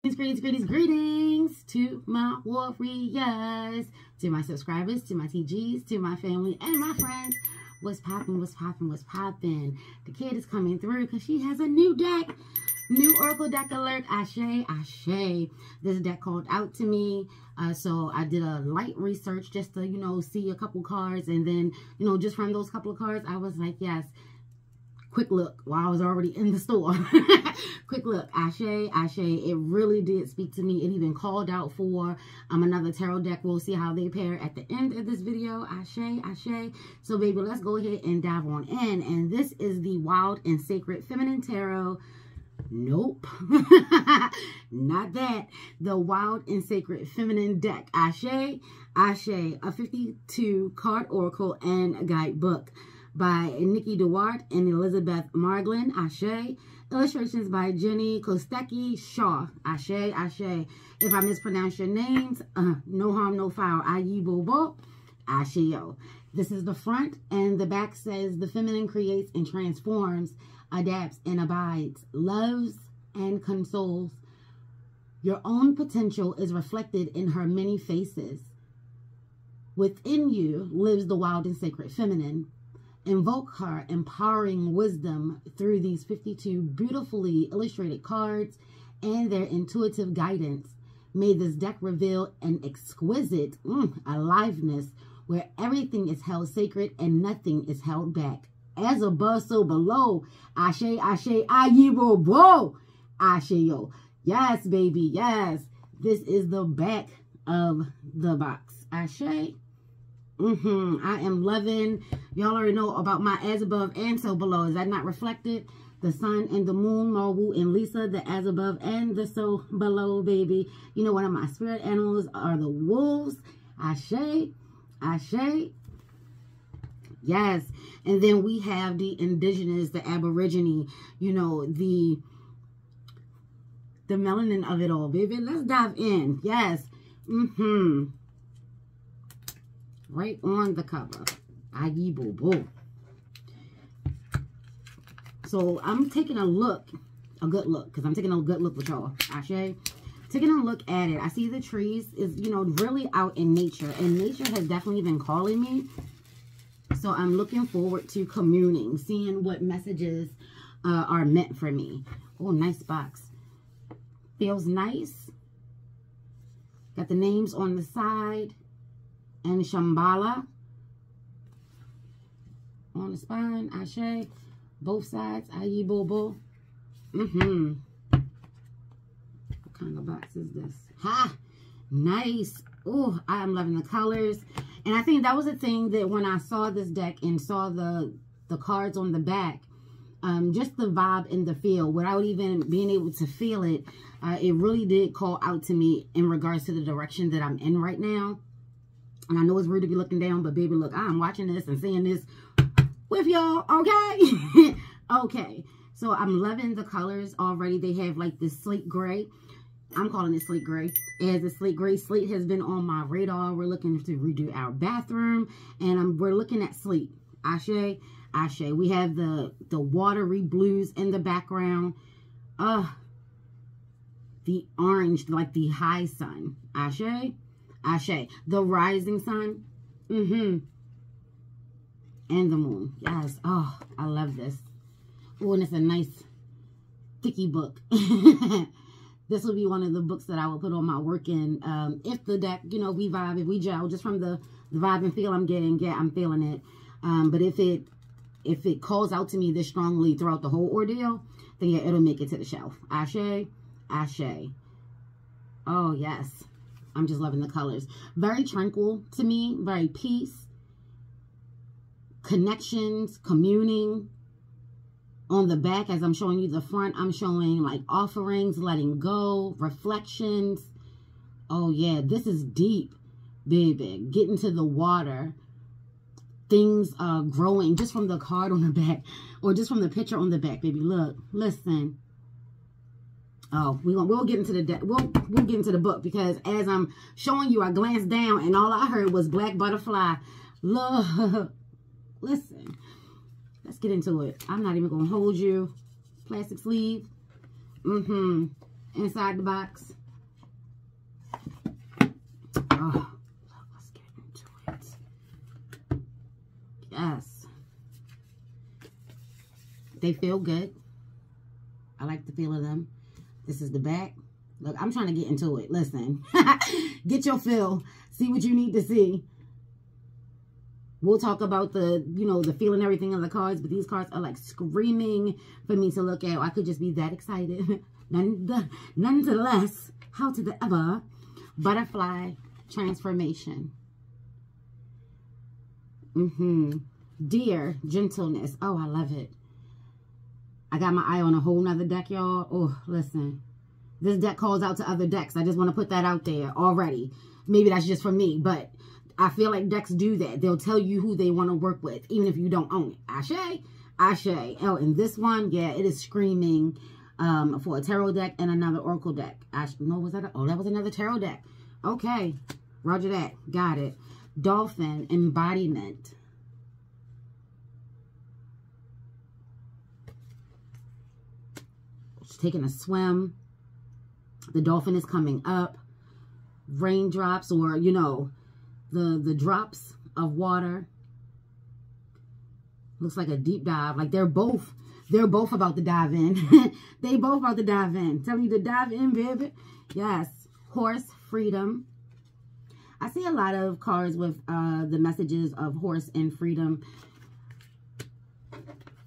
Greetings to my warriors, to my subscribers, to my TGs, to my family, and my friends. What's poppin', what's poppin', what's poppin'? The kid is coming through because she has a new deck. New Oracle deck alert. Ashe, Ashe. This deck called out to me. So I did a light research just to, see a couple cards. And then, just from those couple of cards, I was like, yes. Quick look while I was already in the store. Quick look. Ashe, Ashe. It really did speak to me. It even called out for another tarot deck. We'll see how they pair at the end of this video. Ashe, Ashe. So, baby, let's go ahead and dive on in. And this is the Wild and Sacred Feminine Tarot. Nope. Not that. The Wild and Sacred Feminine deck. Ashe, Ashe. A 52 card oracle and guidebook by Nikki DeWart and Elizabeth Marglin. Ashe. Illustrations by Jenny Kostecki Shaw. Ashe, Ashe. If I mispronounce your names, no harm, no foul. Ayi Bobo. Asheo. This is the front, and the back says the feminine creates and transforms, adapts and abides, loves and consoles. Your own potential is reflected in her many faces. Within you lives the wild and sacred feminine. Invoke her empowering wisdom through these 52 beautifully illustrated cards and their intuitive guidance. May this deck reveal an exquisite aliveness where everything is held sacred and nothing is held back. As above, so below. Ashe, Ashe, Ayi Bobo. Asheo. Yes, baby, yes. This is the back of the box. Ashe. I am loving. Y'all already know about my as above and so below. Is that not reflected? The sun and the moon, Marwu and Lisa, the as above and the so below, baby. One of my spirit animals are the wolves. Ashe, Ashe. Yes. And then we have the indigenous, the aborigine, the melanin of it all, baby. Let's dive in. Yes. Right on the cover. Ayi Bobo. So I'm taking a look, a good look, because I'm taking a good look with y'all. Ashe. Taking a look at it. I see the trees is, really out in nature. And nature has definitely been calling me. So I'm looking forward to communing, seeing what messages are meant for me. Oh, nice box. Feels nice. Got the names on the side. And Shambhala on the spine. Ashe. Both sides. Ayi Bobo. What kind of box is this? Ha! Nice. Oh, I am loving the colors. And I think that was the thing that when I saw this deck and saw the cards on the back, just the vibe and the feel, without even being able to feel it, it really did call out to me in regards to the direction that I'm in right now. And I know it's rude to be looking down, but baby, look, I'm watching this and seeing this with y'all, okay? Okay. So I'm loving the colors already. They have like this slate gray. I'm calling it slate gray. As a slate gray, slate has been on my radar. We're looking to redo our bathroom, and we're looking at slate. Ashe, Ashe. We have the watery blues in the background. The orange, like the high sun. Ashe. Ashe. The rising sun. And the moon. Yes. Oh, I love this. Oh, and it's a nice thicky book. This will be one of the books that I will put on my work in. If the deck, we vibe, if we gel, just from the vibe and feel I'm getting, yeah, I'm feeling it. But if it calls out to me this strongly throughout the whole ordeal, then yeah, it'll make it to the shelf. Ashe, Ashe. Oh, yes. I'm just loving the colors. Very tranquil to me. Very peace. Connections. Communing. On the back, as I'm showing you the front, I'm showing like offerings, letting go, reflections. Oh, yeah. This is deep, baby. Getting to the water. Things growing just from the card on the back. Or just from the picture on the back, baby. Look. Listen. Oh, we'll get into the we'll get into the book, because as I'm showing you, I glanced down and all I heard was black butterfly. Look, listen, let's get into it. I'm not even gonna hold you. Plastic sleeve. inside the box. Oh, let's get into it. Yes. They feel good. I like the feel of them. This is the back. Look, I'm trying to get into it. Listen. Get your feel. See what you need to see. We'll talk about the, you know, the feel and everything of the cards, but these cards are like screaming for me to look at. I could just be that excited. Nonetheless, how to the ever butterfly transformation. Dear gentleness. Oh, I love it. I got my eye on a whole nother deck, y'all. Oh, listen. This deck calls out to other decks. I just want to put that out there already. Maybe that's just for me, but I feel like decks do that. They'll tell you who they want to work with, even if you don't own it. Ashe? Ashe. Oh, and this one, yeah, it is screaming for a tarot deck and another oracle deck. No, was that? Oh, that was another tarot deck. Okay. Roger that. Got it. Dolphin embodiment. She's taking a swim. The dolphin is coming up. Raindrops, or, you know, the drops of water. Looks like a deep dive. Like they're both about to dive in. They both about to dive in. Tell you to dive in, baby. Yes. Horse, freedom. I see a lot of cards with the messages of horse and freedom.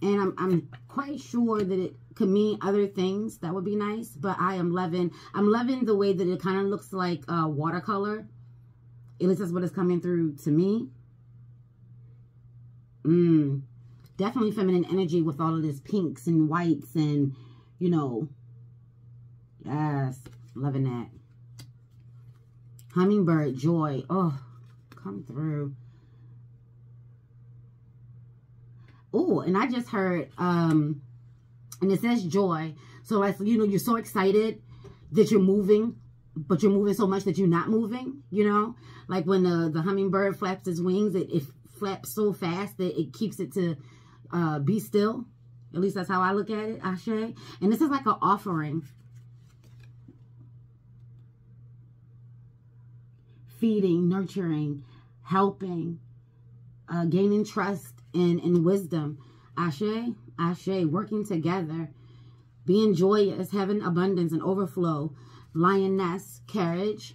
And I'm quite sure that it could mean other things that would be nice. But I'm loving the way that it kind of looks like watercolor. At least that's what is coming through to me. Definitely feminine energy with all of this pinks and whites and, you know. Yes. Loving that. Hummingbird, joy. Oh, come through. Oh, and I just heard, and it says joy. So, like, you know, you're so excited that you're moving, but you're moving so much that you're not moving, you know? Like when the hummingbird flaps its wings, it flaps so fast that it keeps it to be still. At least that's how I look at it, Ashe. And this is like an offering. Feeding, nurturing, helping, gaining trust and wisdom. Ashe, Ashe, working together, being joyous, having abundance and overflow. Lioness, carriage.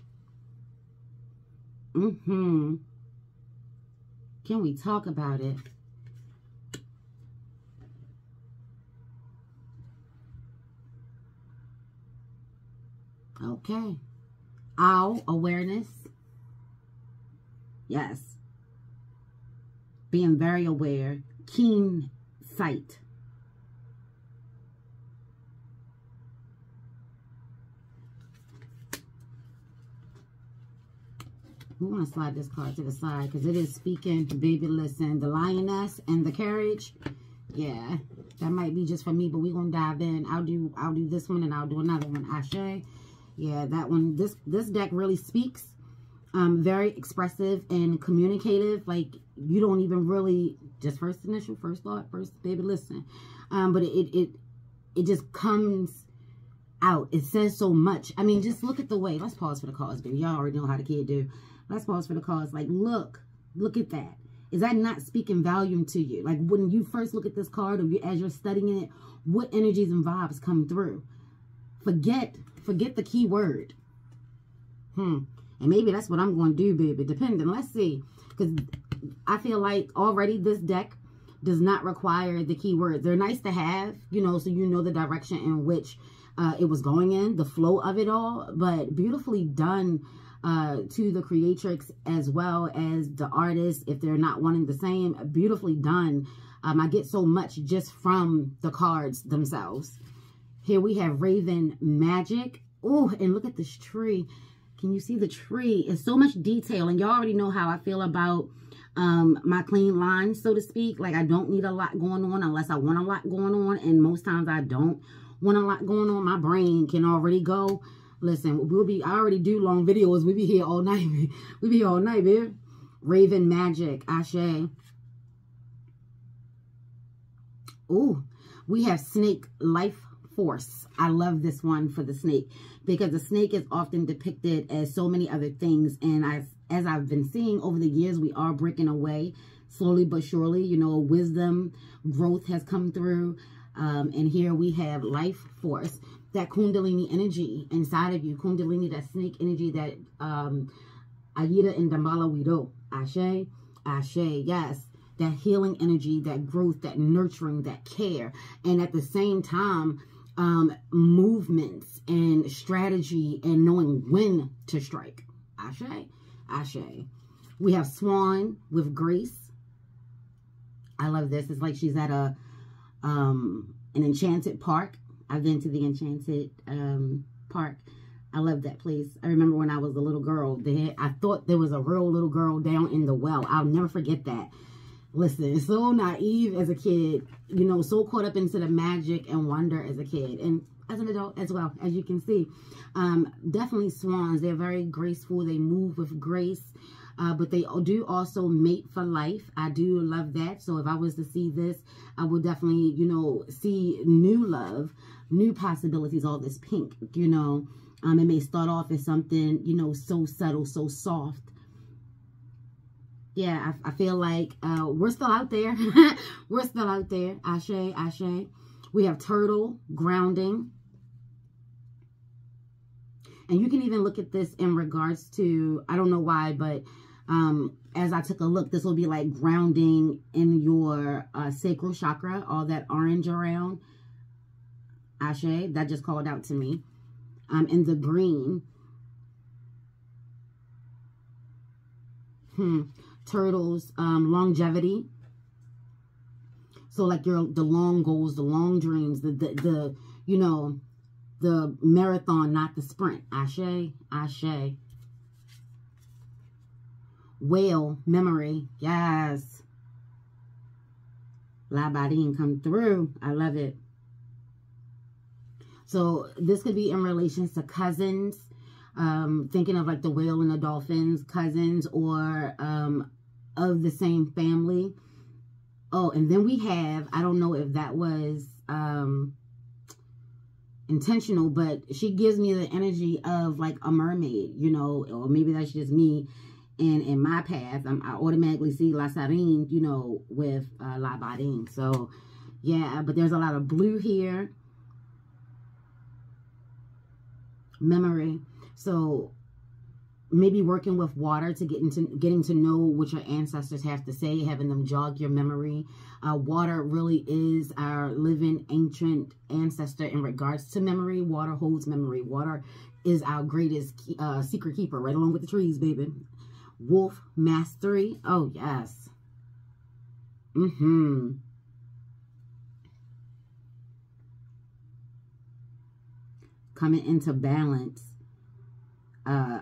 Can we talk about it? Okay. Owl, awareness. Yes. Being very aware. Keen sight. We want to slide this card to the side because it is speaking. Baby, listen. The lioness and the carriage. Yeah. That might be just for me, but we're going to dive in. I'll do this one and I'll do another one. Ashe. Yeah, that one. This deck really speaks. Very expressive and communicative. Like, you don't even really, just first initial, first thought, first, baby, listen. But it just comes out. It says so much. I mean, just look at the way. Let's pause for the cards, baby. Y'all already know how the kid do. Let's pause for the cards. Like, look at that. Is that not speaking volume to you? Like, when you first look at this card, or as you're studying it, what energies and vibes come through? Forget the key word. And maybe that's what I'm going to do, baby. Depending. Let's see. Because I feel like already this deck does not require the keywords. They're nice to have, you know, so you know the direction in which it was going in, the flow of it all. But beautifully done to the creatrix as well as the artist, if they're not wanting the same. Beautifully done. I get so much just from the cards themselves. Here we have Raven Magic. Oh, and look at this tree. Can you see the tree? It's so much detail. And y'all already know how I feel about my clean lines, so to speak. Like, I don't need a lot going on unless I want a lot going on. And most times I don't want a lot going on. My brain can already go. Listen, I already do long videos. We be here all night. We be here all night, baby. Raven Magic. Ashe. Ooh. We have Snake Life force. I love this one for the snake because the snake is often depicted as so many other things. And as I've been seeing over the years, we are breaking away slowly but surely. You know, wisdom, growth has come through. And here we have life force, that Kundalini energy inside of you. Kundalini, that snake energy, that Ayida and Dambala Wido. Ashe, Ashe, yes. That healing energy, that growth, that nurturing, that care. And at the same time, movements and strategy and knowing when to strike. Ashe, Ashe. We have Swan with grace. I love this. It's like she's at an enchanted park. I've been to the enchanted park. I love that place. I remember when I was a little girl, I thought there was a real little girl down in the well. I'll never forget that. Listen, so naive as a kid, you know, so caught up into the magic and wonder as a kid and as an adult as well, as you can see. Definitely swans. They're very graceful. They move with grace, but they do also mate for life. I do love that. So if I was to see this, I would definitely, you know, see new love, new possibilities, all this pink, you know. It may start off as something, you know, so subtle, so soft. Yeah, I feel like we're still out there. We're still out there. Ashe, Ashe. We have turtle, grounding. And you can even look at this in regards to, I don't know why, but as I took a look, this will be like grounding in your sacral chakra, all that orange around. Ashe, that just called out to me. And the green. Turtles, longevity. So like the long goals, the long dreams, the you know, the marathon, not the sprint. Ashe, Ashe. Whale, memory. Yes. Labadine come through. I love it. So this could be in relations to cousins. Thinking of like the whale and the dolphins, cousins, or of the same family. Oh, and then we have, I don't know if that was intentional, but she gives me the energy of like a mermaid, you know, or maybe that's just me. And in my path, I automatically see La Sarine, you know, with La Badine. So, yeah, but there's a lot of blue here. Memory. So maybe working with water to getting to know what your ancestors have to say, having them jog your memory. Water really is our living ancient ancestor in regards to memory. Water holds memory. Water is our greatest secret keeper, right along with the trees, baby. Wolf, mastery. Oh, yes. Coming into balance.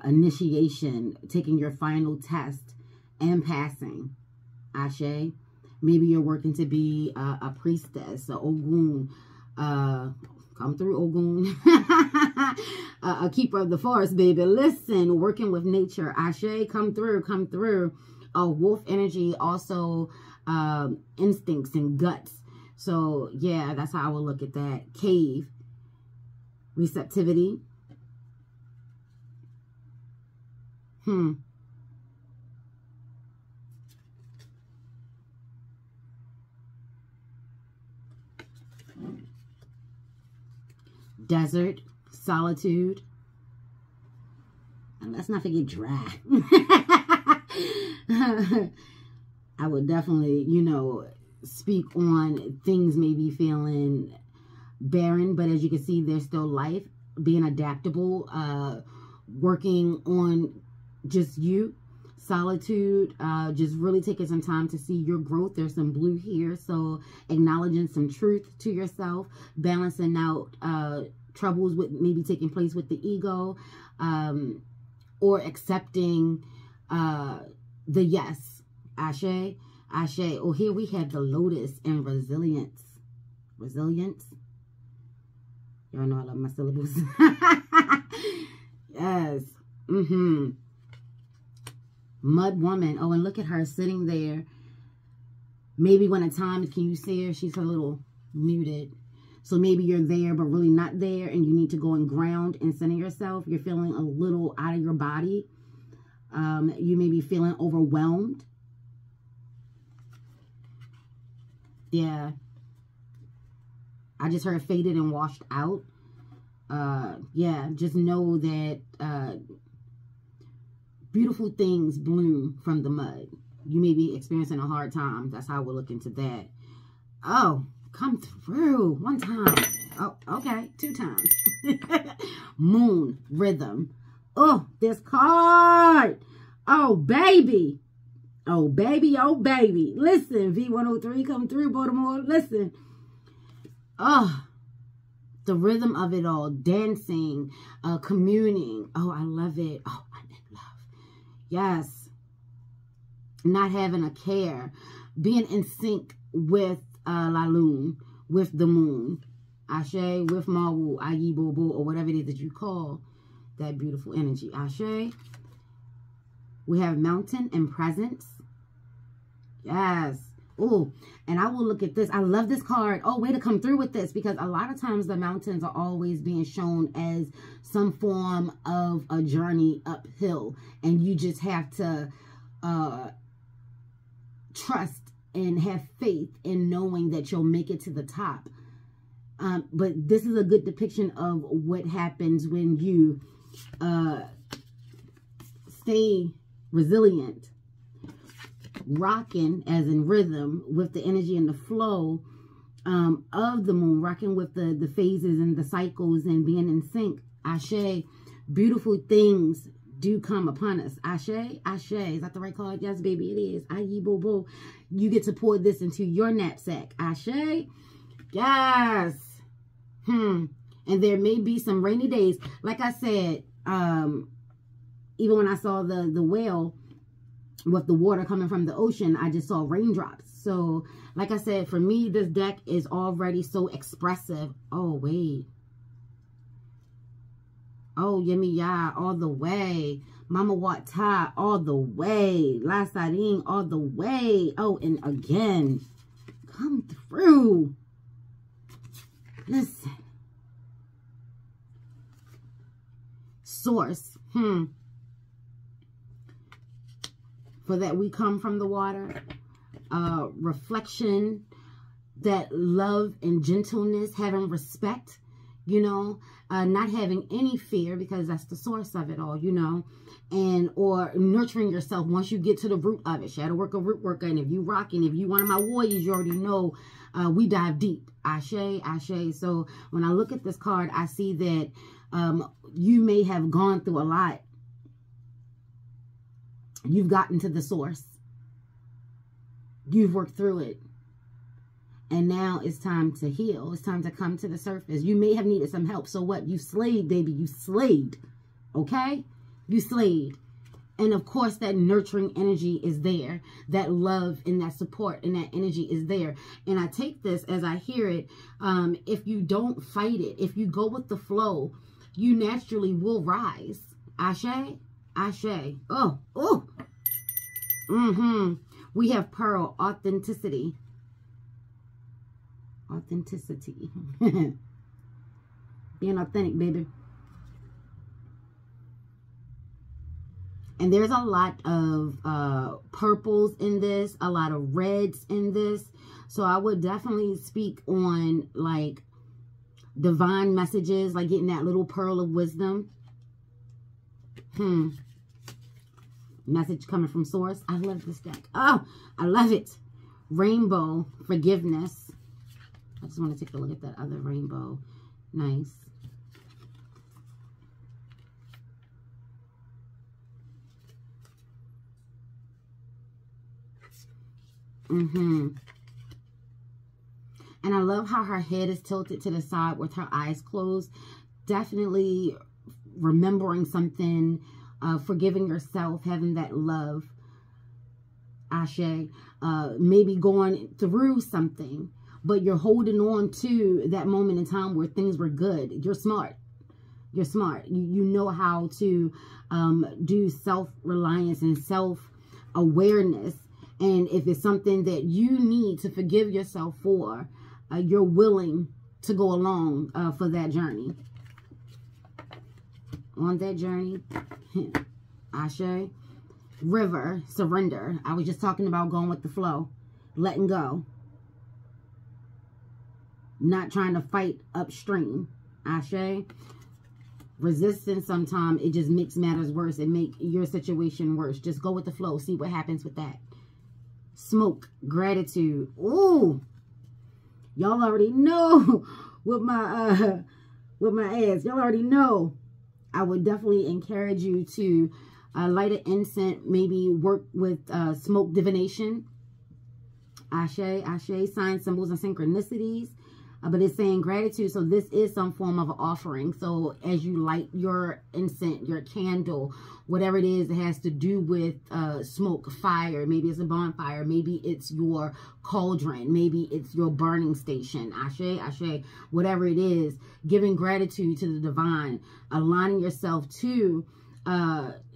Initiation, taking your final test and passing. Ashe. Maybe you're working to be a priestess, a Ogun. Come through, Ogun. A keeper of the forest, baby. Listen, working with nature. Ashe, come through, come through. Wolf energy, also instincts and guts. So, yeah, that's how I would look at that. Cave. Receptivity. Desert, solitude, and let's not forget dry. I would definitely, you know, speak on things maybe feeling barren, but as you can see, there's still life, being adaptable, working on just you. Solitude, just really taking some time to see your growth. There's some blue here, so acknowledging some truth to yourself, balancing out troubles with maybe taking place with the ego, or accepting the yes. Ashe, Ashe. Oh, here we have the lotus and resilience. Resilience. Y'all know I love my syllables. Yes. Mud woman. Oh, and look at her sitting there. Maybe when at times, can you see her? She's a little muted. So maybe you're there, but really not there, and you need to go and ground and center yourself. You're feeling a little out of your body. You may be feeling overwhelmed. Yeah. I just heard faded and washed out. Yeah, just know that beautiful things bloom from the mud. You may be experiencing a hard time. That's how we'll look into that. Oh, come through. One time. Oh, okay. 2 times. Moon rhythm. Oh, this card. Oh, baby. Oh, baby. Oh, baby. Listen, V103 come through, Baltimore. Listen. Oh, the rhythm of it all. Dancing, communing. Oh, I love it. Oh, I love. Yes. Not having a care. Being in sync with La Lune, with the moon. Ashe, with Mawu, Ayi Bobo, or whatever it is that you call that beautiful energy. Ashe. We have mountain and presence. Yes. Oh, and I will look at this. I love this card. Oh, way to come through with this, because a lot of times the mountains are always being shown as some form of a journey uphill, and you just have to trust and have faith in knowing that you'll make it to the top. But this is a good depiction of what happens when you stay resilient, rocking as in rhythm with the energy and the flow of the moon, rocking with the phases and the cycles and being in sync. Ashe, beautiful things do come upon us. Ashe, Ashe. Is that the right card? Yes, baby, it is. Ayi Bobo. You get to pour this into your knapsack. Ashe. Yes. And there may be some rainy days. Like I said, even when I saw the whale with the water coming from the ocean, I just saw raindrops. So, like I said, for me, this deck is already so expressive. Oh, wait. Oh, Yemi Ya, all the way. Mama Wata, all the way. La Sarin, all the way. Oh, and again, come through. Listen. Source. For that we come from the water. Reflection. That love and gentleness. Having respect. You know. Not having any fear, because that's the source of it all, you know. And or nurturing yourself once you get to the root of it. Shadow worker, root worker. And if you rocking, if you one of my warriors, you already know we dive deep. Ashe, Ashe. So when I look at this card, I see that you may have gone through a lot. You've gotten to the source. You've worked through it. And now it's time to heal. It's time to come to the surface. You may have needed some help. So what? You slayed, baby. You slayed. Okay? You slayed. And of course, that nurturing energy is there. That love and that support and that energy is there. And I take this as I hear it. If you don't fight it, if you go with the flow, you naturally will rise. Ashe? Ashe. Oh, oh. We have pearl, authenticity. Authenticity. Being authentic, baby. And there's a lot of purples in this, a lot of reds in this. So I would definitely speak on like divine messages, like getting that little pearl of wisdom. Message coming from source. I love this deck. Oh, I love it. Rainbow, forgiveness. I just want to take a look at that other rainbow. Nice. And I love how her head is tilted to the side with her eyes closed. Definitely remembering something, forgiving yourself, having that love. Ashe. Maybe going through something, but you're holding on to that moment in time where things were good. You're smart. You're smart. You know how to do self-reliance and self-awareness. And if it's something that you need to forgive yourself for, you're willing to go along for that journey. On that journey, Ashe. River, surrender. I was just talking about going with the flow, letting go, not trying to fight upstream. Ashe. Resistance, sometimes it just makes matters worse. It make your situation worse. Just go with the flow. See what happens with that. Smoke, gratitude. Ooh, y'all already know with my ass. Y'all already know. I would definitely encourage you to light an incense, maybe work with smoke divination. Ashe, ashe, signs, symbols, and synchronicities. But it's saying gratitude. So this is some form of offering. So as you light your incense, your candle, whatever it is, it has to do with smoke, fire. Maybe it's a bonfire. Maybe it's your cauldron. Maybe it's your burning station. Ashe, ashe, whatever it is, giving gratitude to the divine, aligning yourself to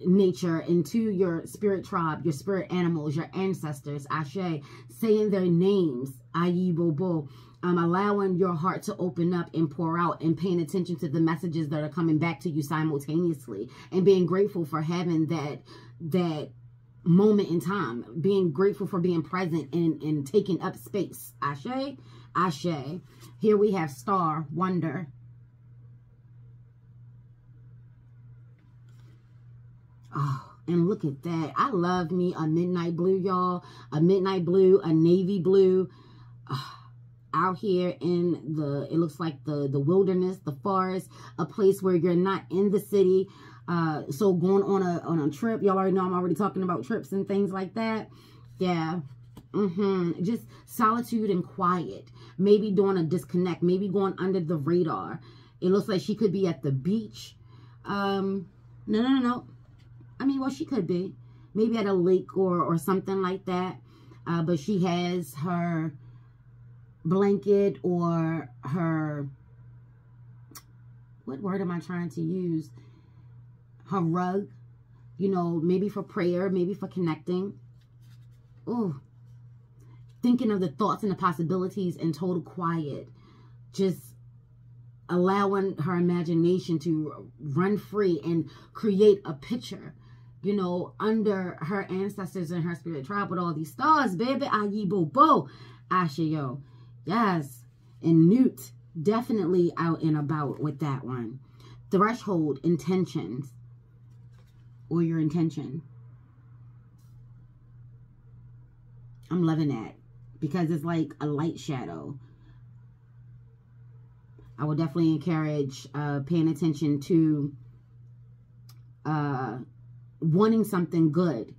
nature and to your spirit tribe, your spirit animals, your ancestors. Ashe, saying their names. Ayi Bobo. Allowing your heart to open up and pour out, and paying attention to the messages that are coming back to you simultaneously, and being grateful for having that moment in time, being grateful for being present and taking up space. Ashe, ashe. Here we have star, wonder. Oh, and look at that. I love me a midnight blue, y'all. A midnight blue, a navy blue. Out here in the, it looks like the wilderness, the forest, a place where you're not in the city. So going on a trip, y'all already know I'm already talking about trips and things like that. Yeah. Just solitude and quiet. Maybe doing a disconnect. Maybe going under the radar. It looks like she could be at the beach. No. I mean, well, she could be. Maybe at a lake or something like that. But she has her blanket or her, what word am I trying to use? Her rug, you know, maybe for prayer, maybe for connecting. Oh, thinking of the thoughts and the possibilities in total quiet. Just allowing her imagination to run free and create a picture, you know, under her ancestors and her spirit tribe with all these stars, baby. Ayi Bobo. Ashayo. Yes. And Newt, definitely out and about with that one. Threshold, intentions. Or your intention. I'm loving that. Because it's like a light shadow. I would definitely encourage paying attention to wanting something good.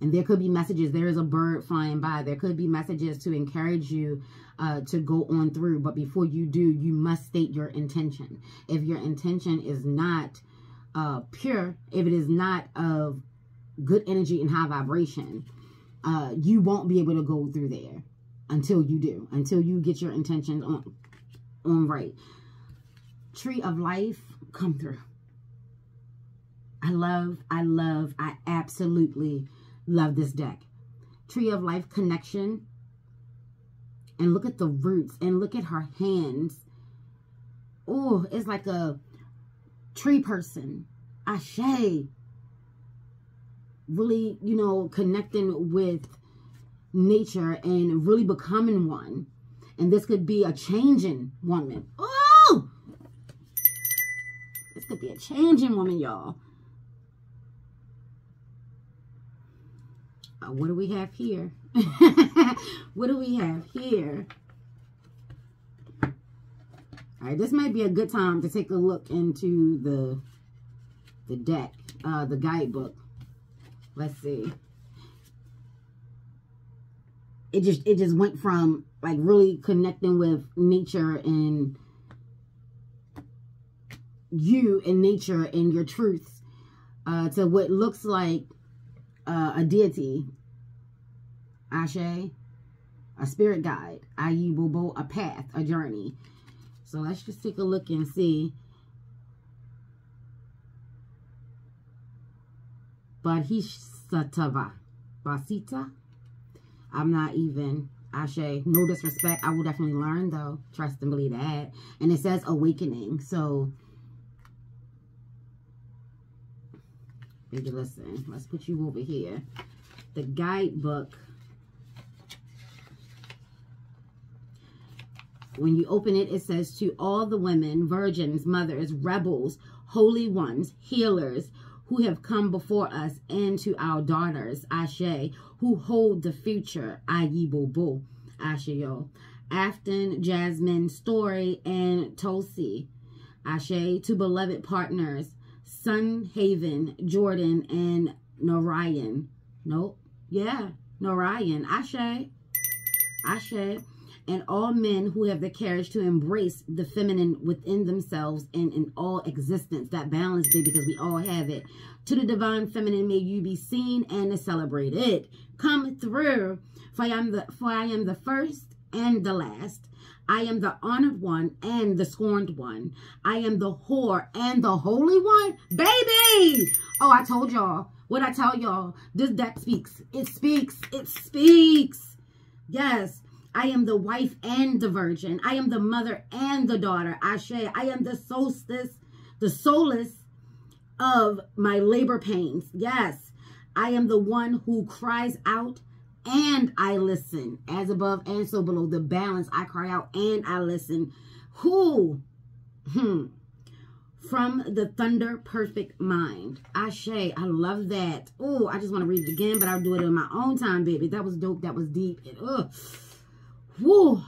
And there could be messages. There is a bird flying by. There could be messages to encourage you to go on through. But before you do, you must state your intention. If your intention is not pure, if it is not of good energy and high vibration, you won't be able to go through there until you do. Until you get your intentions on right. Tree of life, come through. I absolutely love this deck. Tree of life, connection. And look at the roots. And look at her hands. Oh, it's like a tree person. Ashe. Really, you know, connecting with nature and really becoming one. And this could be a changing woman. Oh! This could be a changing woman, y'all. What do we have here? What do we have here? All right, this might be a good time to take a look into the deck, the guidebook. Let's see. It just went from like really connecting with nature and you and nature and your truths to what looks like a deity, Ashe, a spirit guide, Ayi Bobo, a path, a journey. So let's just take a look and see. Basita. I'm not even Ashe. No disrespect. I will definitely learn, though. Trust and believe that. And it says awakening. So, baby, listen. Let's put you over here. The guidebook. When you open it, it says, to all the women, virgins, mothers, rebels, holy ones, healers, who have come before us, and to our daughters, Ashe, who hold the future, Ayibobo, Ashe yo, Afton, Jasmine, Story, and Tulsi, Ashe, to beloved partners, Sun Haven, Jordan, and Narayan. Nope. Yeah, Narayan. Ashe. Ashe. And all men who have the courage to embrace the feminine within themselves and in all existence. That balance, baby, because we all have it. To the divine feminine, may you be seen and celebrated. Come through, for I am the first and the last. I am the honored one and the scorned one. I am the whore and the holy one. Baby! Oh, I told y'all. What I tell y'all? This deck speaks. It speaks. It speaks. Yes. I am the wife and the virgin. I am the mother and the daughter. Ashe. I am the solstice, the solace of my labor pains. Yes. I am the one who cries out and I listen. As above and so below. The balance. I cry out and I listen. Who? From the thunder perfect mind. Ashe. I love that. Oh, I just want to read it again, but I'll do it in my own time, baby. That was dope. That was deep. Woo.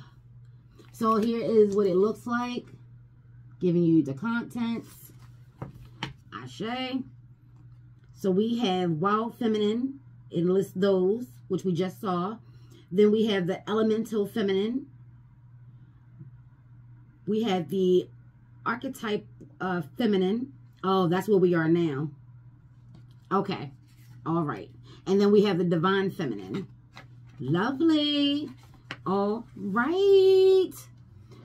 So here is what it looks like. Giving you the contents. Ashe. So we have wild feminine. It lists those, which we just saw. Then we have the elemental feminine. We have the archetype feminine. Oh, that's where we are now. Okay. All right. And then we have the divine feminine. Lovely. All right.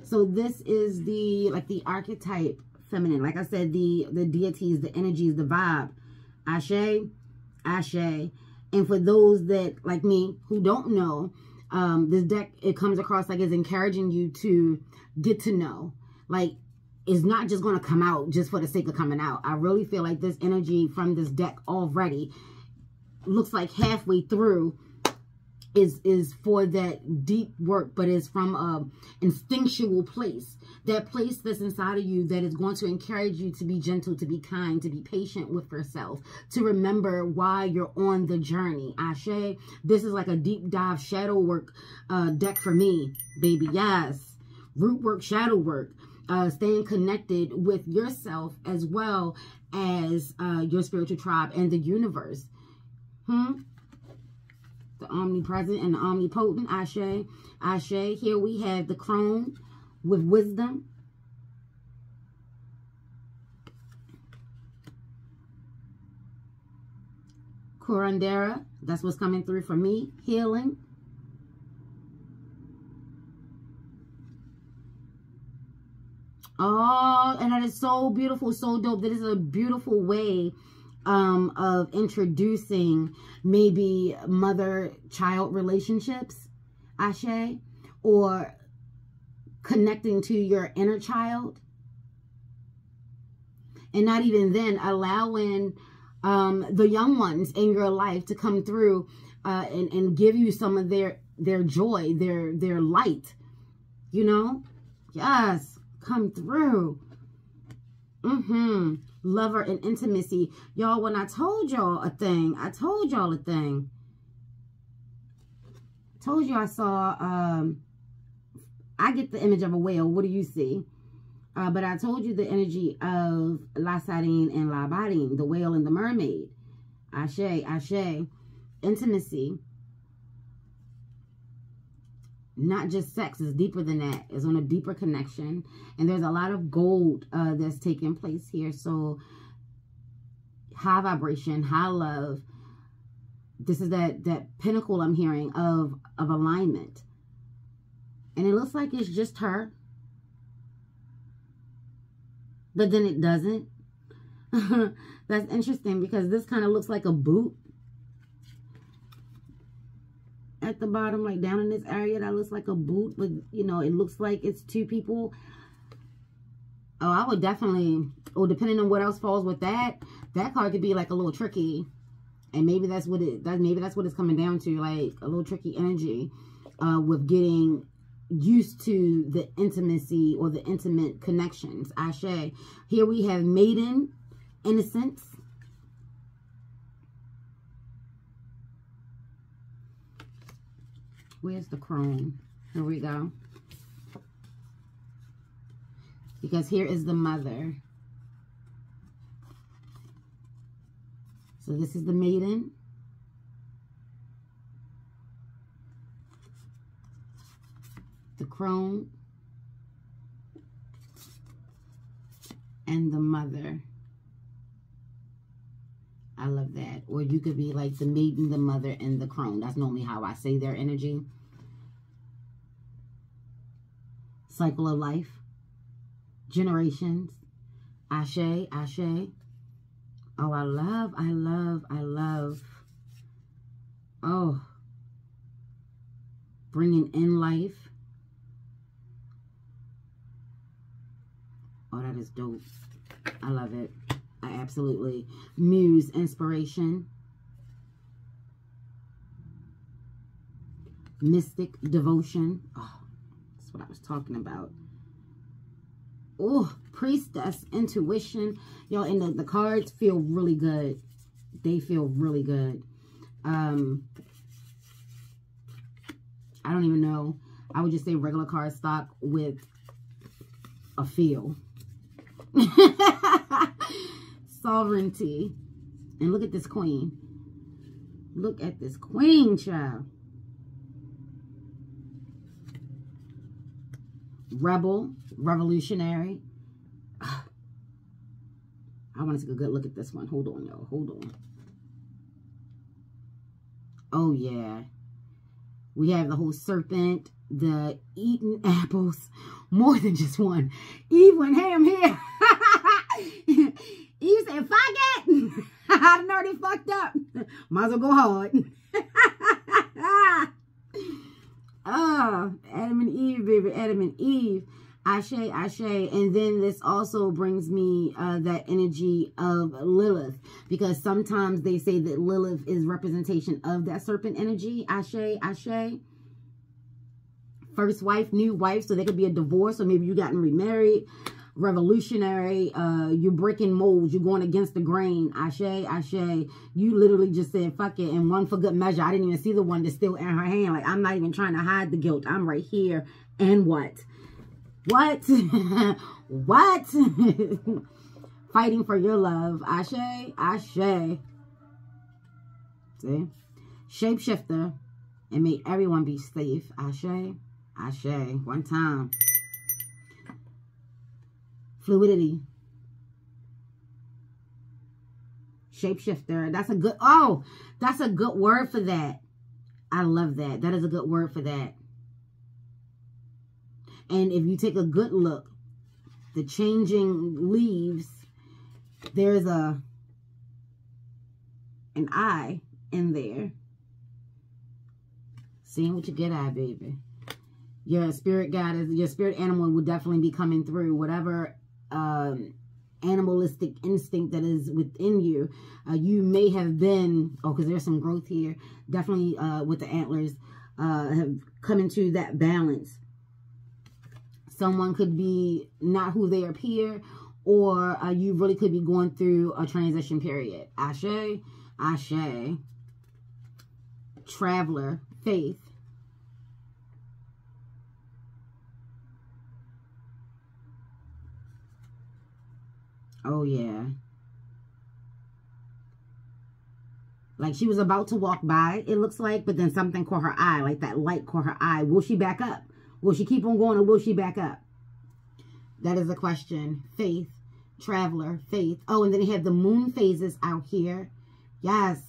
So this is the archetype feminine. Like I said, the deities, the energies, the vibe. Ashe, Ashe. And for those that, like me, who don't know, this deck, it comes across like it's encouraging you to get to know. Like, it's not just going to come out just for the sake of coming out. I really feel like this energy from this deck already looks like halfway through is for that deep work, but it's from a instinctual place. That place that's inside of you that is going to encourage you to be gentle, to be kind, to be patient with yourself, to remember why you're on the journey. Ashe, this is like a deep dive shadow work deck for me, baby. Yes. Root work, shadow work. Staying connected with yourself as well as your spiritual tribe and the universe. The omnipresent and the omnipotent. Ashe. Ashe. Here we have the crone with wisdom. Curandera. That's what's coming through for me. Healing. Oh, and that is so beautiful, so dope. That is a beautiful way of introducing maybe mother-child relationships, Ashe, or connecting to your inner child. And not even then, allowing the young ones in your life to come through and give you some of their joy, their light, you know? Yes. Come through. Lover and intimacy. Y'all, when I told y'all a thing, I told y'all a thing. Told you I saw, I get the image of a whale. What do you see? But I told you the energy of La Sardine and La Badine, the whale and the mermaid. Ashe, Ashe. Intimacy. Not just sex, it's deeper than that. It's on a deeper connection. And there's a lot of gold that's taking place here. So high vibration, high love. This is that pinnacle I'm hearing of alignment. And it looks like it's just her. But then it doesn't. That's interesting because this kind of looks like a boot. at the bottom, like down in this area that looks like a boot, but you know, it looks like it's two people. Oh, I would definitely, or depending on what else falls with that card could be like a little tricky. And maybe that's what maybe that's what it's coming down to, like a little tricky energy with getting used to the intimacy or the intimate connections. Ashe. Here we have maiden, innocence. Where's the crone? Here we go. Because here is the mother. So this is the maiden. The crone. And the mother. I love that. Or you could be like the maiden, the mother, and the crone. That's normally how I say their energy. Cycle of life. Generations. Ashe, ashe. Oh, I love. Oh. Bringing in life. Oh, that is dope. I love it. I absolutely. Muse, inspiration. Mystic, devotion. Oh, that's what I was talking about. Oh, priestess, intuition. Y'all, and the cards feel really good. They feel really good. I don't even know. I would just say regular card stock with a feel. Sovereignty. And look at this queen. Look at this queen, child. Rebel, revolutionary. I want to take a good look at this one. Hold on, y'all. Hold on. Oh, yeah. We have the whole serpent, the eating apples. More than just one. Eve went ham here. Eve said, fuck it. I done already fucked up. Might as well go hard. Oh, Adam and Eve, baby. Adam and Eve. Ashe, ashe. And then this also brings me that energy of Lilith. Because sometimes they say that Lilith is representation of that serpent energy. Ashe, ashe. First wife, new wife. So there could be a divorce. Or maybe you gotten remarried. Revolutionary. You're breaking molds. You're going against the grain. Ashe, ashe. You literally just said, fuck it. And one for good measure. I didn't even see the one that's still in her hand. Like, I'm not even trying to hide the guilt. I'm right here. And what? What? What? Fighting for your love. Ashe, ashe. See? Shapeshifter. And make everyone be safe. Ashe, ashe. One time. Fluidity. Shapeshifter. That's a good, oh, that's a good word for that. I love that. That is a good word for that. And if you take a good look, the changing leaves, there's an eye in there. Seeing what you get at, baby. Your spirit guide, your spirit animal will definitely be coming through. Whatever animalistic instinct that is within you. You may have been, oh, because there's some growth here. Definitely with the antlers have come into that balance. Someone could be not who they appear, or you really could be going through a transition period. Ashe, ashe. Traveler, faith. Oh, yeah. Like she was about to walk by, it looks like, but then something caught her eye, like that light caught her eye. Will she back up? Will she keep on going, or will she back up? That is the question. Faith, traveler, faith. Oh, and then you have the moon phases out here. Yes.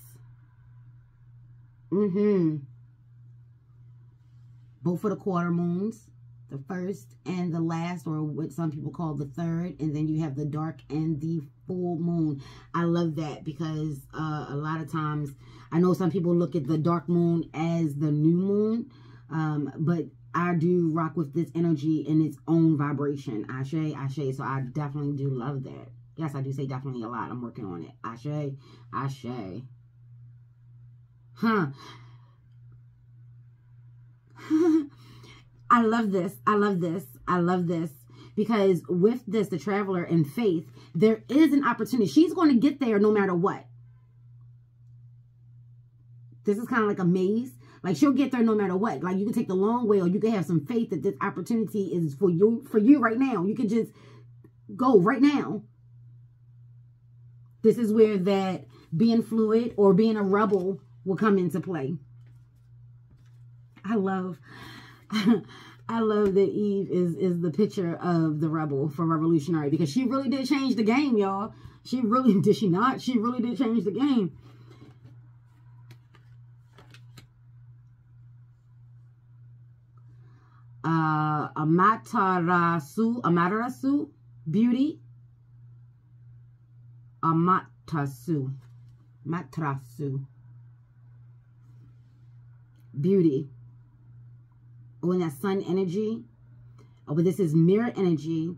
Both of the quarter moons. The first and the last, or what some people call the third, and then you have the dark and the full moon. I love that because a lot of times, I know some people look at the dark moon as the new moon, but I do rock with this energy in its own vibration. Ashe, ashe. So I definitely do love that. Yes, I do say definitely a lot. I'm working on it. Ashe, ashe. Huh. I love this. I love this. I love this. Because with this, the traveler and faith, there is an opportunity. She's going to get there no matter what. This is kind of like a maze. Like, she'll get there no matter what. Like, you can take the long way, or you can have some faith that this opportunity is for you right now. You can just go right now. This is where that being fluid or being a rebel will come into play. I love that Eve is the picture of the rebel from Revolutionary, because she really did change the game, y'all. She really, did she not? She really did change the game. Amaterasu, beauty. Materasu, beauty. Oh, and that sun energy. Oh, but this is mirror energy.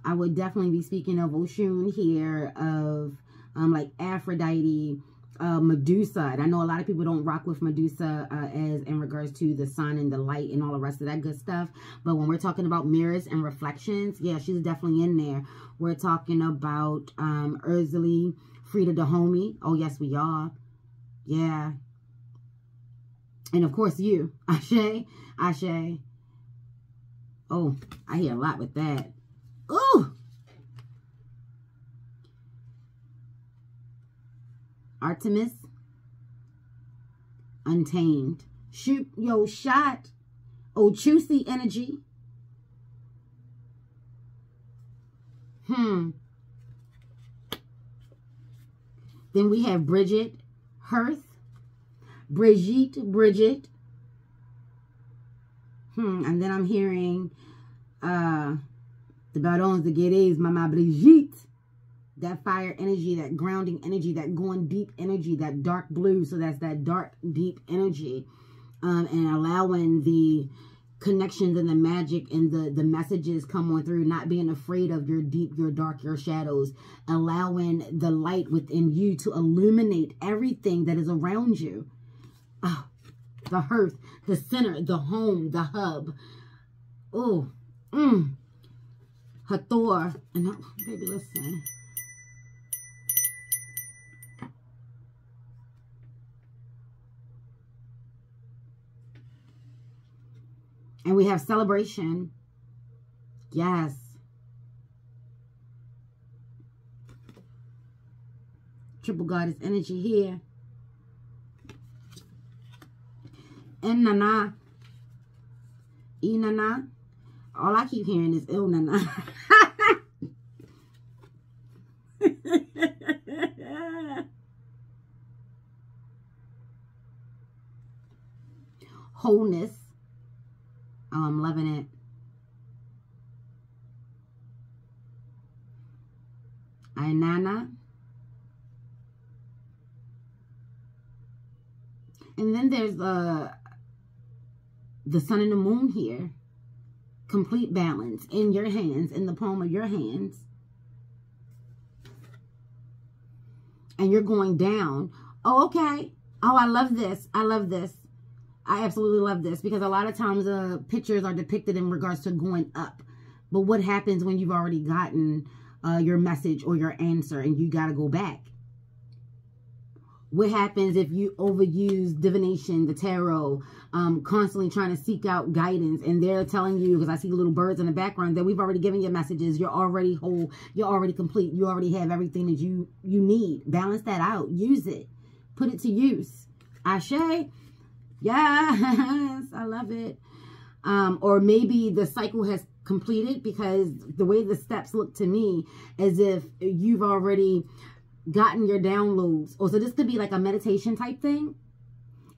I would definitely be speaking of Oshun here, of like Aphrodite, Medusa. And I know a lot of people don't rock with Medusa as in regards to the sun and the light and all the rest of that good stuff. But when we're talking about mirrors and reflections, yeah, she's definitely in there. We're talking about Ursula, Frida Dahomey. Oh, yes, we are. Yeah. And of course you. Ashe, ashe. Oh, I hear a lot with that. Ooh. Artemis, Untamed. Shoot your shot. Oh, Chusi energy. Then we have Bridget, Hearth. Bridget. And then I'm hearing the Barons de Guerres, Mama Brigitte. That fire energy, that grounding energy, that going deep energy, that dark blue. So that's that dark, deep energy. And allowing the connections and the magic and the messages come on through, not being afraid of your deep, your dark, your shadows, allowing the light within you to illuminate everything that is around you. Oh, the hearth, the center, the home, the hub. Oh, Hathor. And baby, listen. And we have celebration. Yes. Triple goddess energy here. And Nana. Inanna. All I keep hearing is Il Nana. Wholeness. Oh, I'm loving it. Ainana. And then there's the sun and the moon here. Complete balance in your hands, in the palm of your hands. And you're going down. Oh, okay. Oh, I love this. I love this. I absolutely love this, because a lot of times pictures are depicted in regards to going up. But what happens when you've already gotten your message or your answer and you got to go back? What happens if you overuse divination, the tarot, constantly trying to seek out guidance, and they're telling you, because I see little birds in the background, that we've already given you messages. You're already whole. You're already complete. You already have everything that you need. Balance that out. Use it. Put it to use. Ashe. Yes, I love it. Or maybe the cycle has completed, because the way the steps look to me, as if you've already gotten your downloads. Oh, so this could be like a meditation type thing,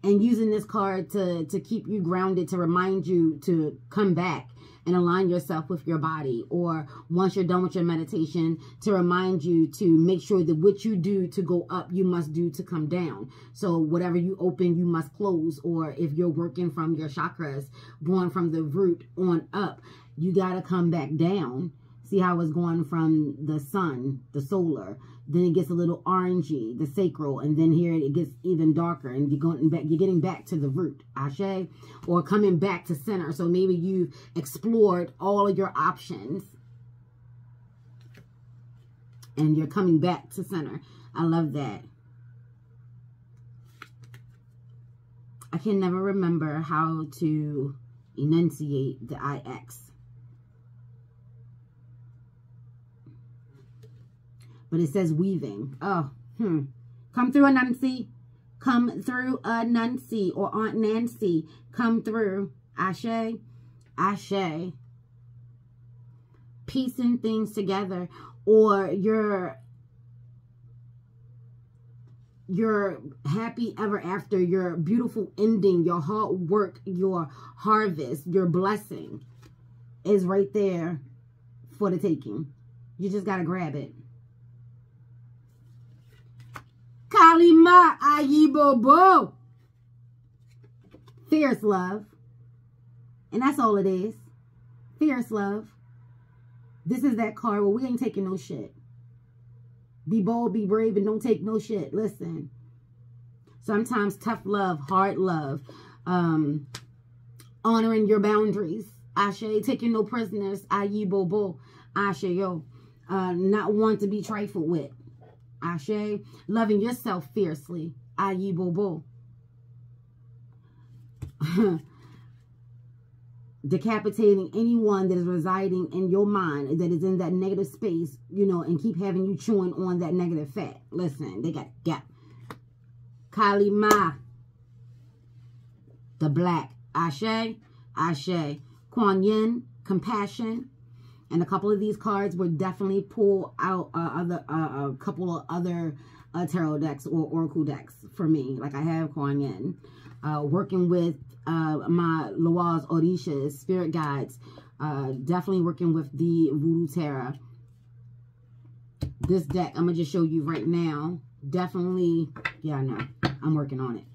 and using this card to keep you grounded, to remind you to come back. and align yourself with your body. Or once you're done with your meditation, to remind you to make sure that what you do to go up, you must do to come down. So whatever you open, you must close. Or if you're working from your chakras, going from the root on up, you got to come back down. See how it's going from the sun, the solar, then it gets a little orangey, the sacral, and then here it gets even darker, and you're getting back to the root, Ashe, or coming back to center. So maybe you've explored all of your options, and you're coming back to center. I love that. I can never remember how to enunciate the IX. But it says weaving. Oh, Come through, Anansi. Come through, Nancy, or Aunt Nancy. Come through. Ashe. Ashe. Piecing things together. Or your happy ever after, your beautiful ending, your hard work, your harvest, your blessing is right there for the taking. You just got to grab it. Kalima Ayibobo. Fierce love. And that's all it is. Fierce love. This is that card where we ain't taking no shit. Be bold, be brave, and don't take no shit. Listen. Sometimes tough love, hard love. Honoring your boundaries. Ashe. Taking no prisoners. Ayibobo. Ashe yo. Not one to be trifled with. Ashe. Loving yourself fiercely. Ayibobo. Decapitating anyone that is residing in your mind, that is in that negative space, you know, and keep having you chewing on that negative fat. Listen, they got Kalima. The black. Ashe. Ashe. Kuan Yin. Compassion. And a couple of these cards would definitely pull out a couple of other tarot decks or oracle decks for me. Like I have Kuan Yin. Working with my Loas, Orishas, spirit guides. Definitely working with the Voodoo Tarot. This deck, I'm going to just show you right now. Definitely, yeah, I know. I'm working on it.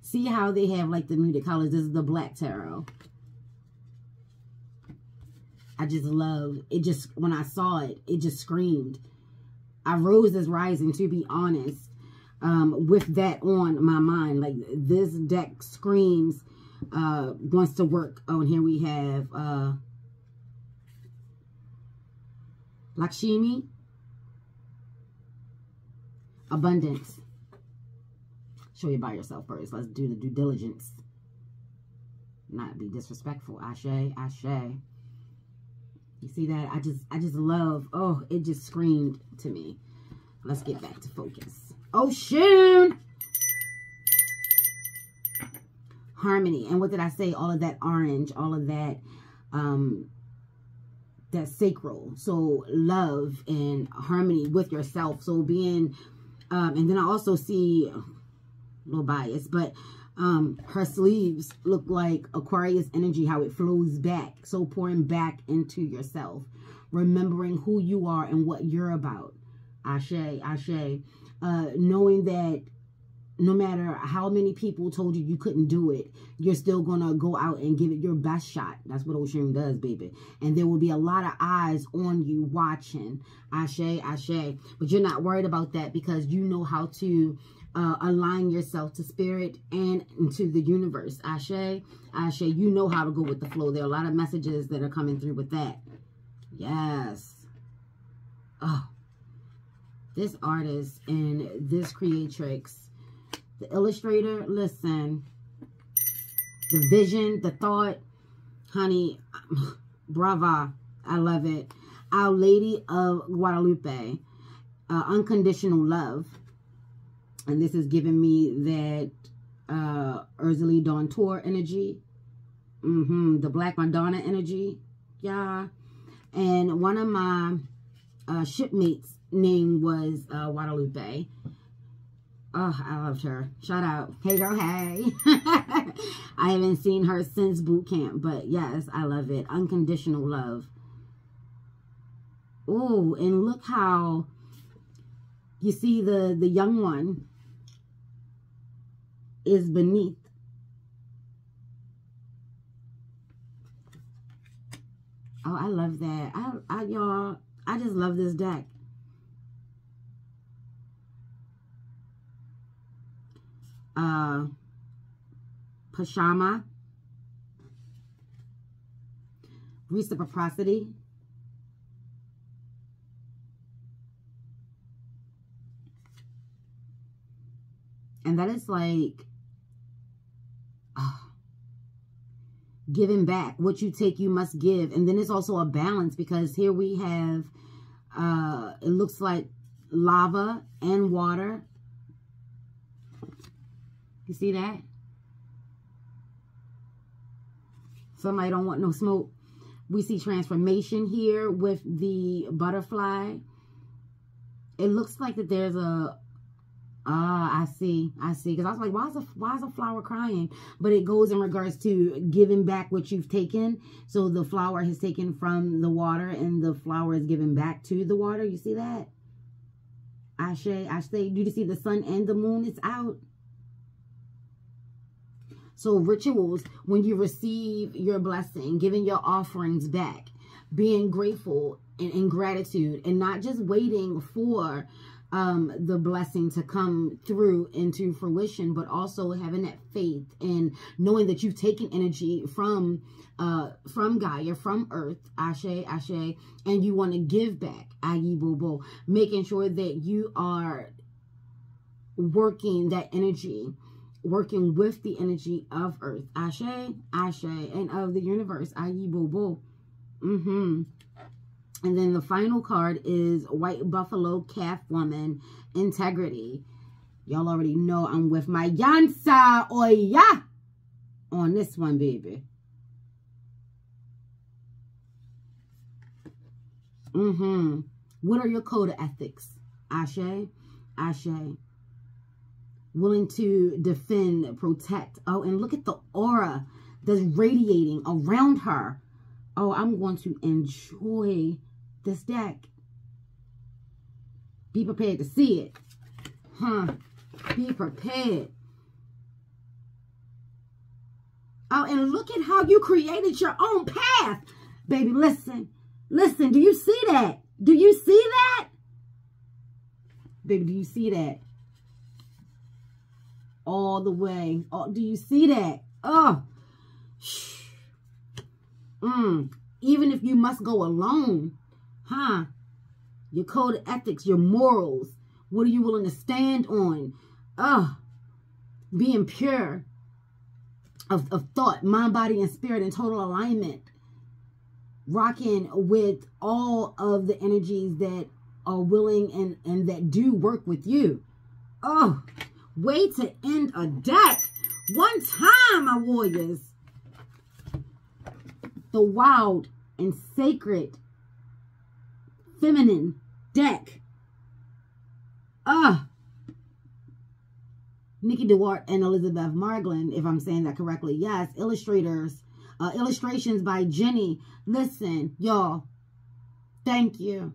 See how they have like the muted colors. This is the Black Tarot. I just love it. Just when I saw it, it just screamed. I rose as rising, to be honest, with that on my mind. Like this deck screams, wants to work. Oh, and here we have Lakshmi, abundance. Show you by yourself first. Let's do the due diligence. Not be disrespectful. Ashe, ashe. You see that? I just love, oh, it just screamed to me. Let's get back to focus. Oh, shoot! Harmony. And what did I say? All of that orange, all of that, that sacral. So love and harmony with yourself. So being, and then I also see, a little biased, but her sleeves look like Aquarius energy, how it flows back. So pouring back into yourself, remembering who you are and what you're about. Ashe, ashe. Knowing that no matter how many people told you you couldn't do it, you're still going to go out and give it your best shot. That's what Oshun does, baby. And there will be a lot of eyes on you watching. Ashe, ashe. But you're not worried about that because you know how to align yourself to spirit and into the universe. Ashe, ashe. You know how to go with the flow. There are a lot of messages that are coming through with that. Yes. Oh. This artist and this creatrix, the illustrator, listen, the vision, the thought, honey, brava, I love it. Our Lady of Guadalupe, unconditional love. And this is giving me that Ursula Dawn Tour energy, the Black Madonna energy, yeah. And one of my shipmates' name was Guadalupe. Oh, I loved her. Shout out. Hey, girl, hey. I haven't seen her since boot camp, but yes, I love it. Unconditional love. Oh, and look how you see the young one is beneath. Oh, I love that. Y'all, I just love this deck. Pashama, reciprocity, and that is like giving back. What you take, you must give. And then it's also a balance, because here we have it looks like lava and water. You see that? Somebody don't want no smoke. We see transformation here with the butterfly. It looks like that there's a... I see. Because I was like, why is a flower crying? But it goes in regards to giving back what you've taken. So the flower has taken from the water, and the flower is given back to the water. You see that? Ashe. Do you see the sun and the moon? It's out. So rituals, when you receive your blessing, giving your offerings back, being grateful and in gratitude, and not just waiting for the blessing to come through into fruition, but also having that faith and knowing that you've taken energy from Gaia, from Earth, Ashe, and you want to give back, Ayi Bobo, making sure that you are working that energy, working with the energy of Earth, Ashe, and of the universe, Ayi Bobo. And then the final card is White Buffalo Calf Woman, Integrity. Y'all already know I'm with my Yansa Oya on this one, baby. What are your code of ethics? Ashe. Willing to defend, protect. Oh, and look at the aura that's radiating around her. Oh, I'm going to enjoy this deck. Be prepared to see it. Be prepared. Oh, and look at how you created your own path. Baby, listen. Listen, do you see that? Do you see that? Baby, do you see that? All the way. Oh, do you see that? Oh. Even if you must go alone, your code of ethics, your morals, what are you willing to stand on? Being pure of thought, mind, body, and spirit in total alignment. Rocking with all of the energies that are willing and that do work with you. Oh, way to end a deck. One time, my warriors. The wild and sacred feminine deck. Nikki DeWart and Elizabeth Margolin, if I'm saying that correctly. Yes, illustrators. Illustrations by Jenny. Listen, y'all. Thank you.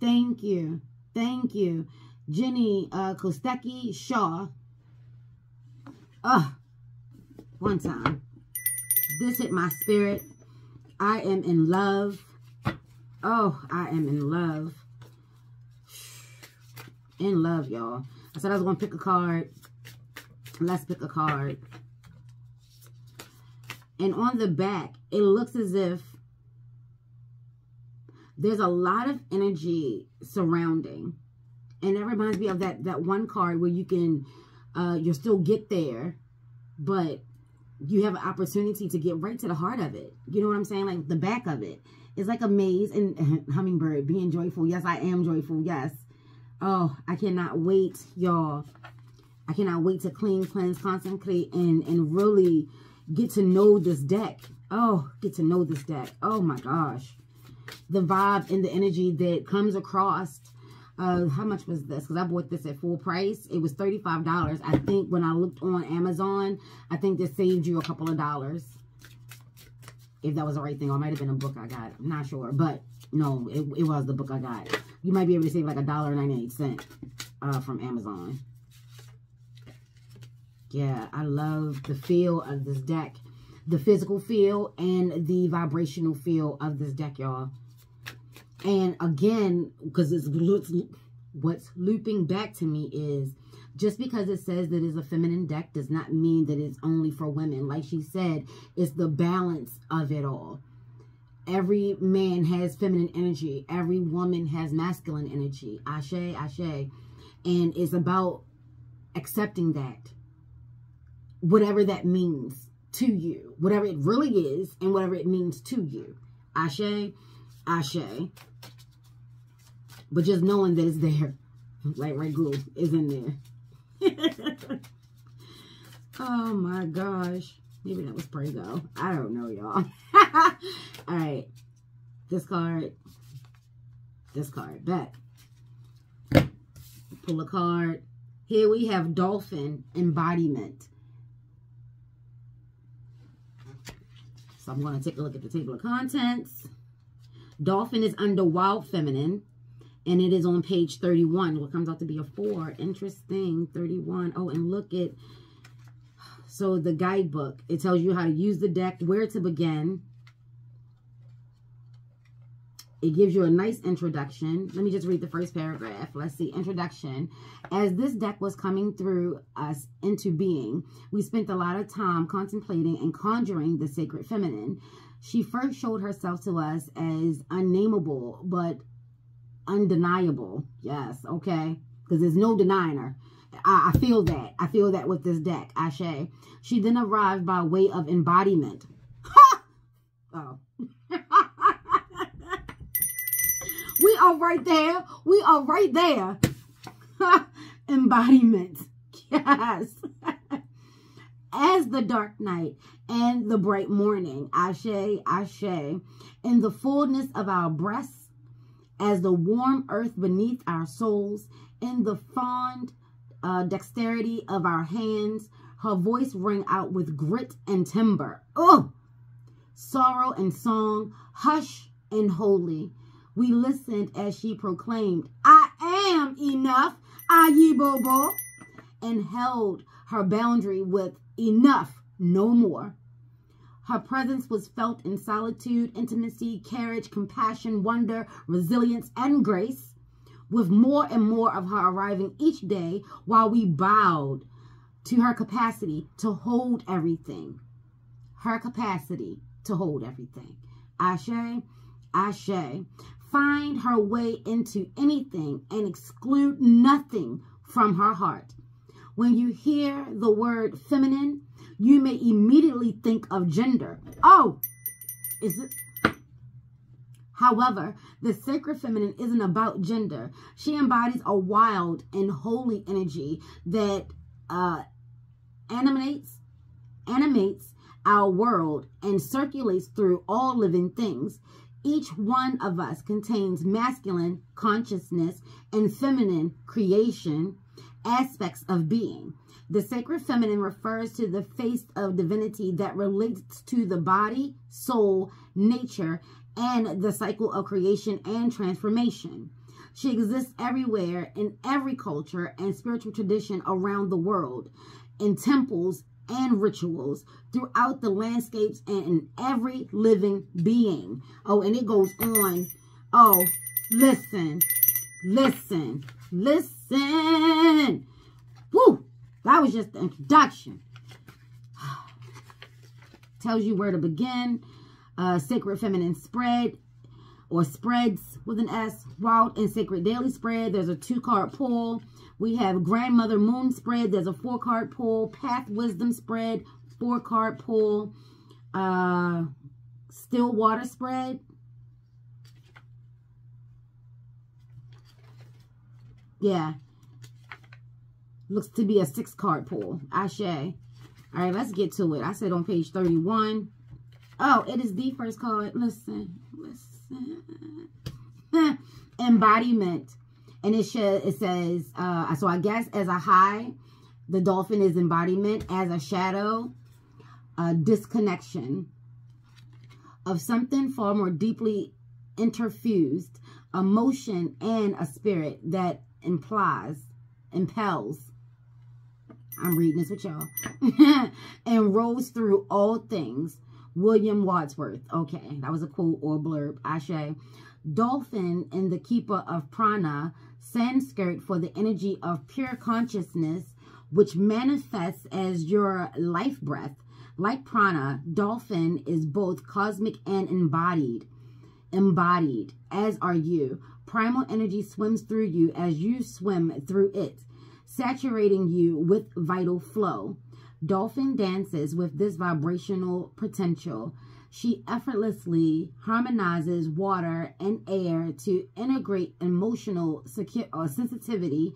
Thank you. Thank you. Jenny Kostecki Shaw. One time. This hit my spirit. I am in love. Oh, I am in love. In love, y'all. I said I was going to pick a card. Let's pick a card. And on the back, it looks as if there's a lot of energy surrounding. And that reminds me of that one card where you can, you'll still get there, but you have an opportunity to get right to the heart of it. You know what I'm saying? Like the back of it. It's like a maze. And hummingbird, being joyful. Yes, I am joyful. Yes. Oh, I cannot wait, y'all. I cannot wait to clean, cleanse, consecrate, and really get to know this deck. Oh, get to know this deck. Oh my gosh. The vibe and the energy that comes across How much was this? Because I bought this at full price. It was $35. I think when I looked on Amazon, I think this saved you a couple of dollars. If that was the right thing. Or it might have been a book I got. I'm not sure. But no, it was the book I got. You might be able to save like $1.98 from Amazon. Yeah, I love the feel of this deck. The physical feel and the vibrational feel of this deck, y'all. And again, because what's looping back to me is, just because it says that it's a feminine deck does not mean that it's only for women. Like she said, it's the balance of it all. Every man has feminine energy. Every woman has masculine energy. Ashe, ashe. And it's about accepting that. Whatever that means to you. Whatever it really is and whatever it means to you. Ashe, ashe. But just knowing that it's there. Like Ragu is in there. Oh my gosh. Maybe that was Prego. I don't know, y'all. Alright. This card. This card. Back. Pull a card. Here we have Dolphin Embodiment. So I'm going to take a look at the table of contents. Dolphin is under Wild Feminine. And it is on page 31. What comes out to be a 4. Interesting. 31. Oh, and look at... So the guidebook. It tells you how to use the deck, where to begin. It gives you a nice introduction. Let me just read the first paragraph. Let's see. Introduction. As this deck was coming through us into being, we spent a lot of time contemplating and conjuring the sacred feminine. She first showed herself to us as unnameable, but undeniable. Yes, okay. Because there's no denying her. I feel that. I feel that with this deck. Ashe. She then arrived by way of embodiment. Ha! Oh. We are right there. We are right there. Embodiment. Yes. As the dark night and the bright morning. Ashe, ashe. In the fullness of our breasts, as the warm earth beneath our souls, in the fond dexterity of our hands, her voice rang out with grit and timber. Oh! Sorrow and song, hush and holy. We listened as she proclaimed, I am enough, Ayibobo, and held her boundary with enough, no more. Her presence was felt in solitude, intimacy, courage, compassion, wonder, resilience, and grace, with more and more of her arriving each day while we bowed to her capacity to hold everything. Her capacity to hold everything. Ashe, ashe. Find her way into anything and exclude nothing from her heart. When you hear the word feminine, you may immediately think of gender. Oh, is it? However, the sacred feminine isn't about gender. She embodies a wild and holy energy that animates our world and circulates through all living things. Each one of us contains masculine consciousness and feminine creation aspects of being. The sacred feminine refers to the face of divinity that relates to the body, soul, nature, and the cycle of creation and transformation. She exists everywhere in every culture and spiritual tradition around the world, in temples and rituals, throughout the landscapes, and in every living being. Oh, and it goes on. Oh, listen, listen, listen. Woo! That was just the introduction. Tells you where to begin. Sacred Feminine Spread, or Spreads with an S. Wild and Sacred Daily Spread. There's a 2-card pull. We have Grandmother Moon Spread. There's a 4-card pull. Path Wisdom Spread, 4-card pull. Still Water Spread. Yeah. Looks to be a 6-card pull. Ashe. All right, let's get to it. I said on page 31. Oh, it is the first card. Listen, listen. Embodiment. And it says, so I guess as a high, the dolphin is embodiment. As a shadow, disconnection of something far more deeply interfused, emotion and a spirit that impels, I'm reading this with y'all, and rolls through all things. William Wordsworth. Okay, that was a quote or blurb. Ashe. Dolphin and the keeper of prana, Sanskrit for the energy of pure consciousness, which manifests as your life breath. Like prana, dolphin is both cosmic and embodied, as are you. Primal energy swims through you as you swim through it, saturating you with vital flow. Dolphin dances with this vibrational potential. She effortlessly harmonizes water and air to integrate emotional sensitivity,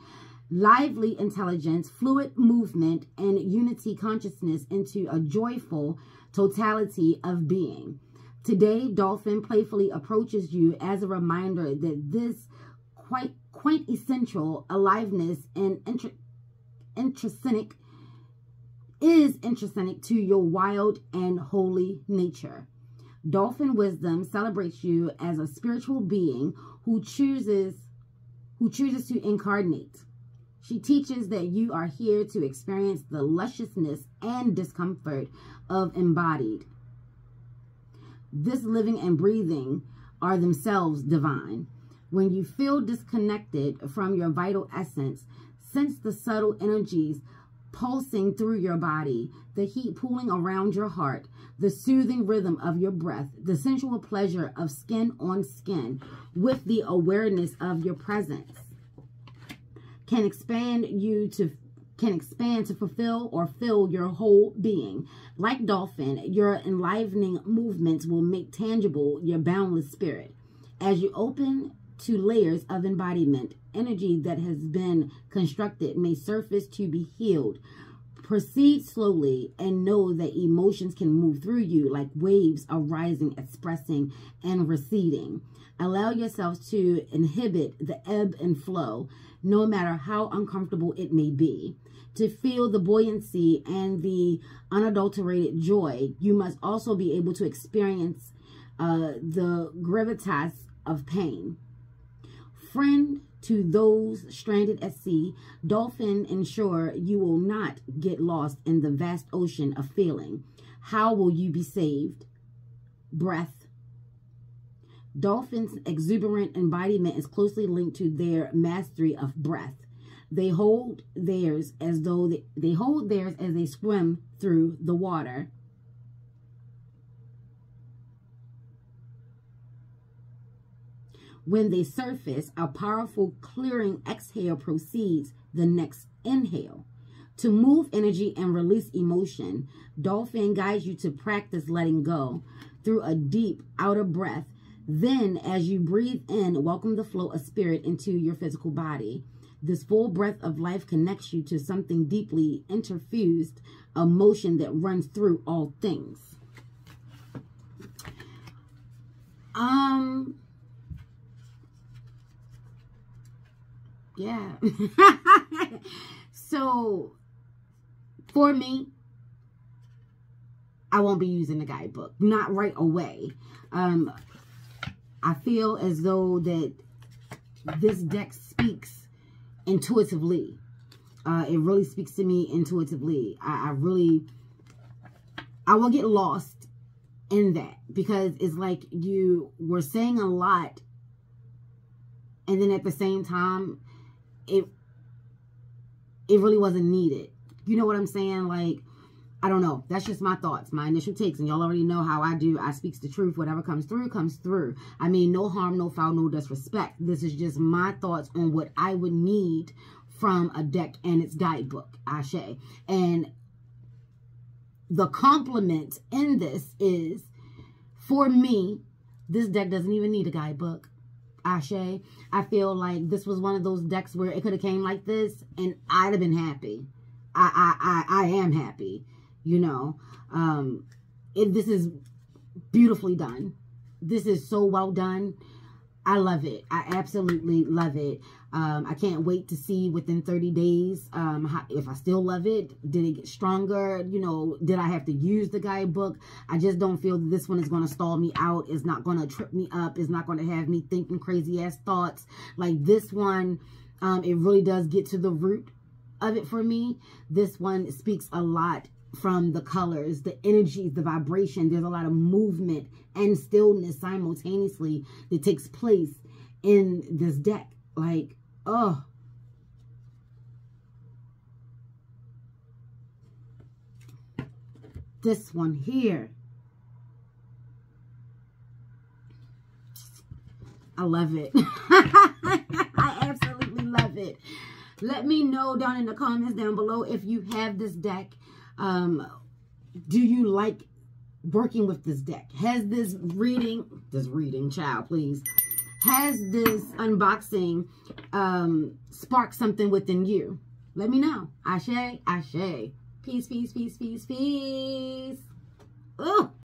lively intelligence, fluid movement, and unity consciousness into a joyful totality of being. Today, Dolphin playfully approaches you as a reminder that this quite essential aliveness and intrinsic to your wild and holy nature. Dolphin wisdom celebrates you as a spiritual being who chooses to incarnate. She teaches that you are here to experience the lusciousness and discomfort of embodied. This living and breathing are themselves divine. When you feel disconnected from your vital essence, sense the subtle energies pulsing through your body, the heat pooling around your heart, the soothing rhythm of your breath, the sensual pleasure of skin on skin with the awareness of your presence can expand to fulfill or fill your whole being. Like dolphin, your enlivening movements will make tangible your boundless spirit. As you open to layers of embodiment, energy that has been constructed may surface to be healed. Proceed slowly and know that emotions can move through you like waves arising, expressing, and receding. Allow yourselves to inhibit the ebb and flow, no matter how uncomfortable it may be. To feel the buoyancy and the unadulterated joy, you must also be able to experience the gravitas of pain. Friend to those stranded at sea, dolphin ensure you will not get lost in the vast ocean of feeling. How will you be saved? Breath. Dolphins' exuberant embodiment is closely linked to their mastery of breath. They hold theirs as they swim through the water. When they surface, a powerful clearing exhale precedes the next inhale. To move energy and release emotion, dolphin guides you to practice letting go through a deep outer breath. Then, as you breathe in, welcome the flow of spirit into your physical body. This full breath of life connects you to something deeply interfused, emotion that runs through all things. Yeah. So, for me, I won't be using the guidebook. Not right away. I feel as though that this deck speaks intuitively. It really speaks to me intuitively. I will get lost in that because it's like you were saying a lot, and then at the same time, it really wasn't needed. You know what I'm saying? Like, I don't know. That's just my thoughts, my initial takes. And y'all already know how I do. I speaks the truth. Whatever comes through, comes through. I mean, no harm, no foul, no disrespect. This is just my thoughts on what I would need from a deck and its guidebook. Ashe. And the compliment in this is, for me, this deck doesn't even need a guidebook. Ashe. I feel like this was one of those decks where it could have came like this and I'd have been happy. I am happy. You know, this is beautifully done. This is so well done. I love it. I absolutely love it. I can't wait to see within 30 days if I still love it. Did it get stronger? You know, did I have to use the guidebook? I just don't feel that this one is going to stall me out. It's not going to trip me up. It's not going to have me thinking crazy ass thoughts. Like this one, it really does get to the root of it for me. This one speaks a lot from the colors, the energies, the vibration. There's a lot of movement and stillness simultaneously that takes place in this deck. Like, oh, this one here, I love it. I absolutely love it. Let me know down in the comments down below if you have this deck. Do you like working with this deck? Has this reading, child, please, has this unboxing sparked something within you? Let me know. Ashe, ashe. Peace, peace, peace, peace, peace. Oh.